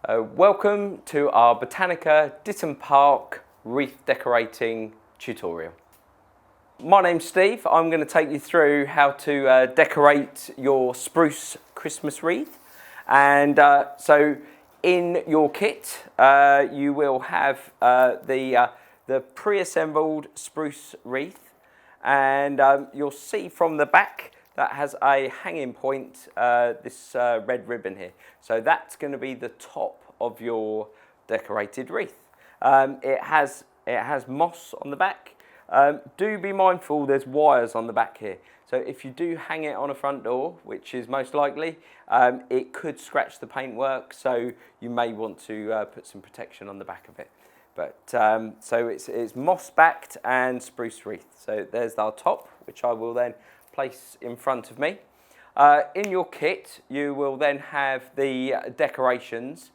Welcome to our Botanica Ditton Park wreath decorating tutorial. My name's Steve. I'm going to take you through how to decorate your spruce Christmas wreath. And so in your kit you will have the pre-assembled spruce wreath, and you'll see from the back that has a hanging point, this red ribbon here. So that's going to be the top of your decorated wreath. It has moss on the back. Do be mindful there's wires on the back here. So if you do hang it on a front door, which is most likely, it could scratch the paintwork, so you may want to put some protection on the back of it. But so it's moss backed and spruce wreath. So there's our top, which I will then place in front of me. In your kit you will then have the decorations,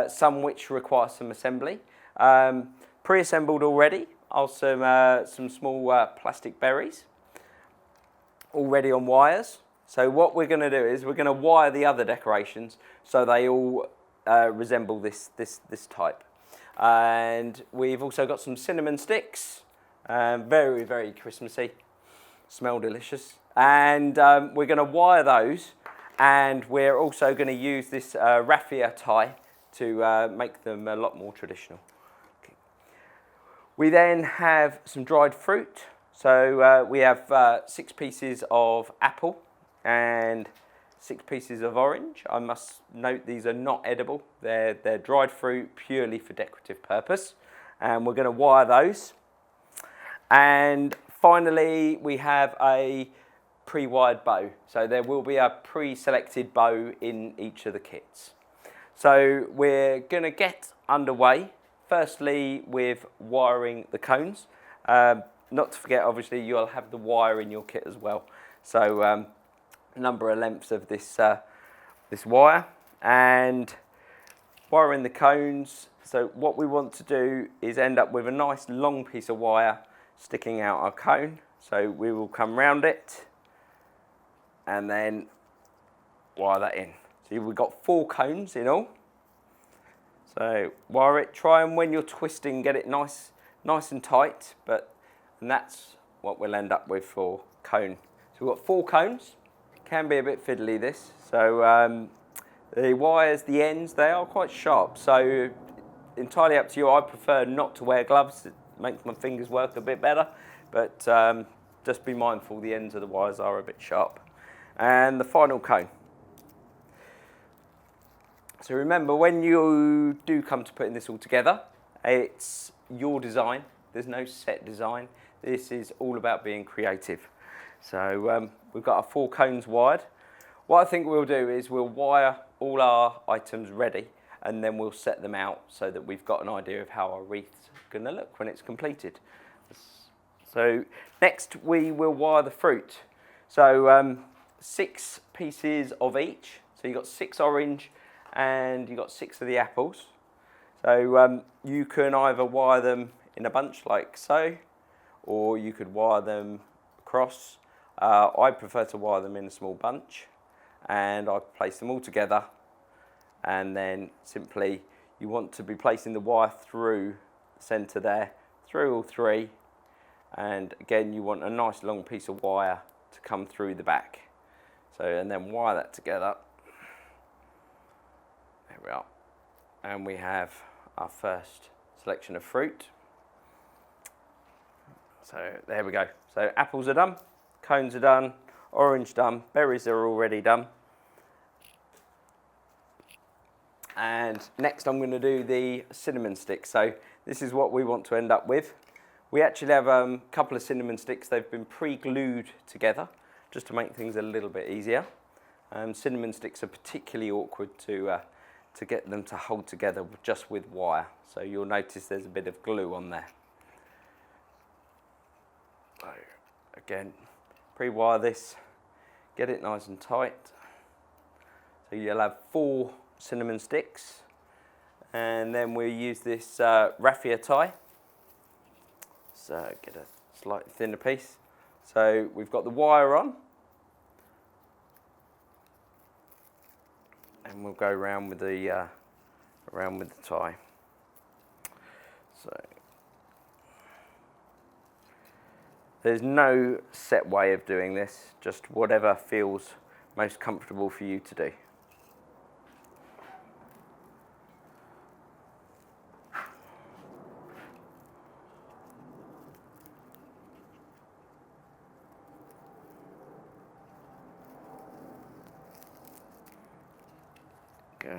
some which require some assembly. Pre-assembled already are some small plastic berries already on wires. So what we're going to do is we're going to wire the other decorations so they all resemble this type. And we've also got some cinnamon sticks, very, very Christmassy. Smell delicious, and we're going to wire those, and we're also going to use this raffia tie to make them a lot more traditional. Okay. We then have some dried fruit, so we have 6 pieces of apple and 6 pieces of orange. I must note these are not edible, they're dried fruit purely for decorative purpose, and we're going to wire those. And finally, we have a pre-wired bow. So there will be a pre-selected bow in each of the kits. So we're going to get underway, firstly with wiring the cones. Not to forget, obviously, you'll have the wire in your kit as well. So a number of lengths of this wire, and wiring the cones. So what we want to do is end up with a nice long piece of wire sticking out our cone. So we will come round it and then wire that in. So we've got 4 cones in all. So wire it, try and when you're twisting get it nice and tight, and that's what we'll end up with for cone. So we've got 4 cones. Can be a bit fiddly this. So the wires, the ends, they are quite sharp. So entirely up to you. I prefer not to wear gloves. It makes my fingers work a bit better, but just be mindful the ends of the wires are a bit sharp. And the final cone. So remember, when you do come to putting this all together, it's your design. There's no set design. This is all about being creative. So we've got our 4 cones wired. What I think we'll do is we'll wire all our items ready, and then we'll set them out so that we've got an idea of how our wreath's going to look when it's completed. So next we will wire the fruit. So 6 pieces of each. So you've got 6 orange and you've got 6 of the apples. So you can either wire them in a bunch like so, or you could wire them across. I prefer to wire them in a small bunch, and I place them all together, and then simply you want to be placing the wire through the centre there, through all 3, and again you want a nice long piece of wire to come through the back. So, and then wire that together. There we are. And we have our first selection of fruit. So there we go. So apples are done, cones are done, orange done, berries are already done. And next I'm going to do the cinnamon sticks. So this is what we want to end up with. We actually have a couple of cinnamon sticks. They've been pre-glued together just to make things a little bit easier. Cinnamon sticks are particularly awkward to get them to hold together just with wire. So you'll notice there's a bit of glue on there. So again, pre-wire this, get it nice and tight. So you'll have 4 cinnamon sticks, and then we'll use this raffia tie. So get a slightly thinner piece. So we've got the wire on, and we'll go around with the around with the tie. So there's no set way of doing this, just whatever feels most comfortable for you to do. Go.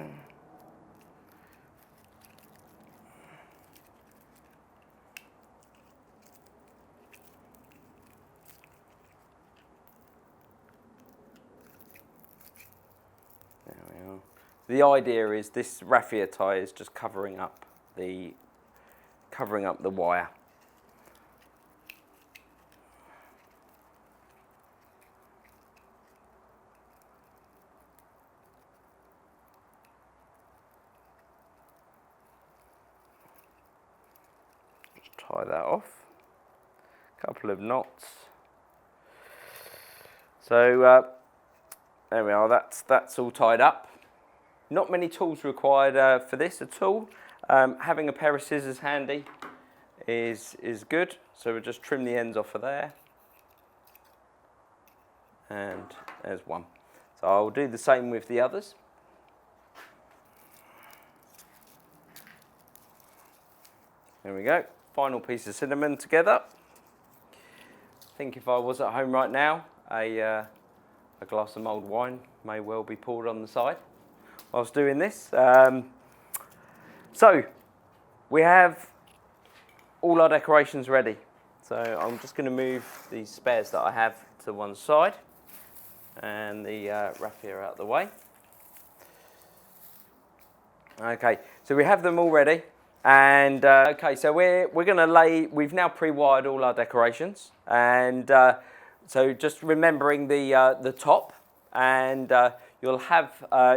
There we are. The idea is this raffia tie is just covering up the wire. Just tie that off. A couple of knots. So there we are. That's all tied up. Not many tools required for this at all. Having a pair of scissors handy is good. So we'll just trim the ends off of there. And there's one. So I'll do the same with the others. There we go. Final piece of cinnamon together. I think if I was at home right now, a glass of mulled wine may well be poured on the side whilst doing this. So we have all our decorations ready. So I'm just going to move these spares that I have to one side and the raffia out of the way. Okay, so we have them all ready. And okay, so we're going to lay. We've now pre-wired all our decorations, and so just remembering the top, and you'll have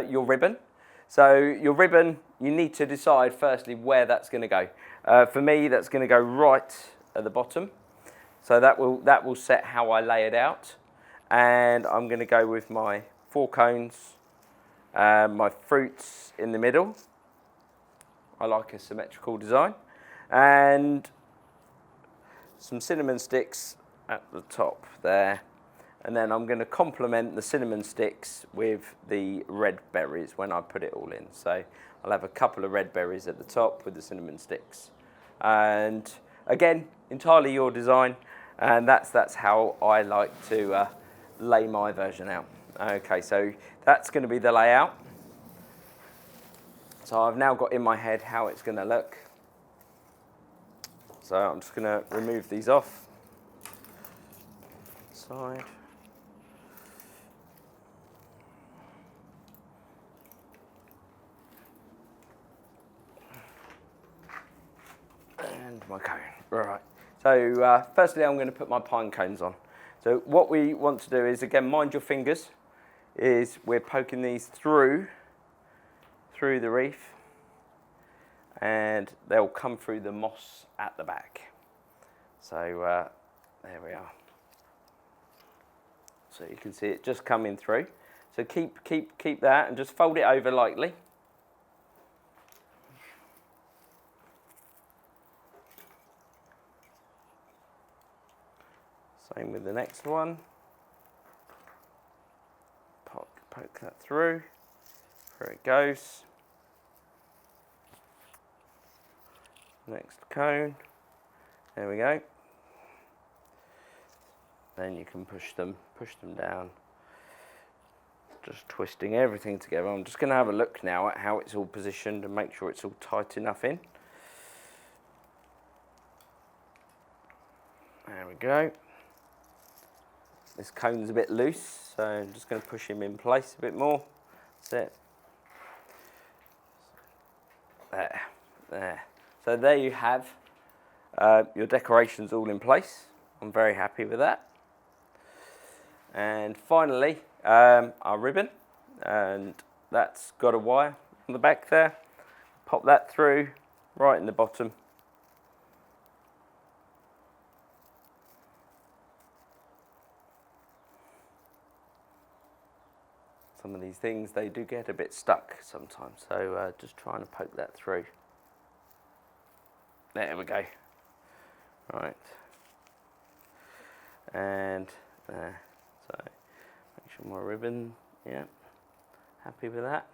your ribbon. So your ribbon, you need to decide firstly where that's going to go. For me, that's going to go right at the bottom. So that will set how I lay it out, and I'm going to go with my 4 cones, my fruits in the middle. I like a symmetrical design, and some cinnamon sticks at the top there, and then I'm going to complement the cinnamon sticks with the red berries when I put it all in. So I'll have a couple of red berries at the top with the cinnamon sticks, and again, entirely your design, and that's how I like to lay my version out. Okay, so that's going to be the layout. So I've now got in my head how it's going to look. So I'm just going to remove these off. Side. And my cone. Right. So firstly I'm going to put my pine cones on. So what we want to do is, again, mind your fingers, is we're poking these through the wreath, and they'll come through the moss at the back. So there we are. So you can see it just coming through. So keep that, and just fold it over lightly. Same with the next one. Poke that through. There it goes. Next cone. There we go. Then you can push them down. Just twisting everything together. I'm just going to have a look now at how it's all positioned and make sure it's all tight enough in. There we go. This cone's a bit loose, so I'm just going to push him in place a bit more. That's it. There. So there you have your decorations all in place. I'm very happy with that. And finally, our ribbon, and that's got a wire on the back there. Pop that through right in the bottom. some of these things, they do get a bit stuck sometimes. So just trying to poke that through. There we go. Right. And there. So make sure my ribbon, yeah, happy with that.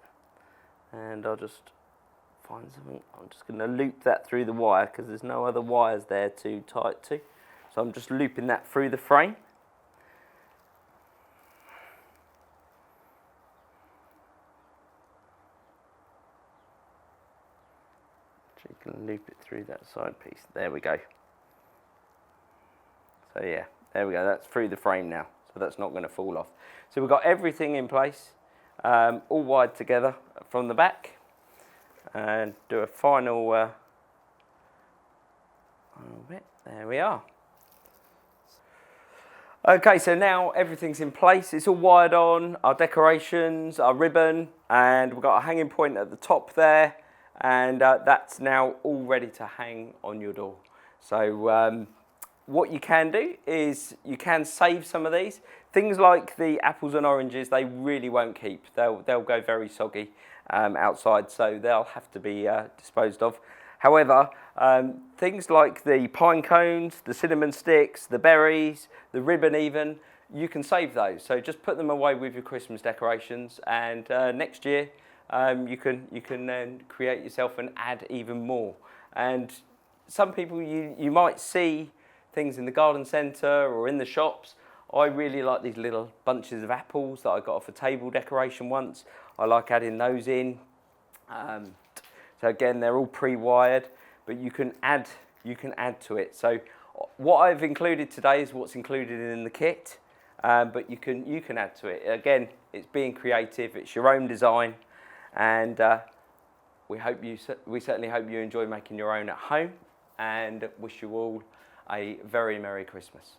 And I'll just find something. I'm just going to loop that through the wire because there's no other wires there to tie it to. So I'm just looping that through the frame. So you can loop it through that side piece. There we go. So yeah, there we go. That's through the frame now. So that's not going to fall off. So we've got everything in place, all wired together from the back. And do a final bit. There we are. Okay, so now everything's in place. It's all wired on, our decorations, our ribbon, and we've got a hanging point at the top there, and that's now all ready to hang on your door. So what you can do is you can save some of these. Things like the apples and oranges, they really won't keep. They'll go very soggy outside, so they'll have to be disposed of. However, things like the pine cones, the cinnamon sticks, the berries, the ribbon even, you can save those. So just put them away with your Christmas decorations, and next year you can then create yourself and add even more. And some people you might see things in the garden centre or in the shops. I really like these little bunches of apples that I got off a table decoration once. I like adding those in. So again, they're all pre-wired, but you can add to it. So what I've included today is what's included in the kit, but you can add to it. Again, it's being creative. It's your own design, and we certainly hope you enjoy making your own at home, and wish you all a very Merry Christmas.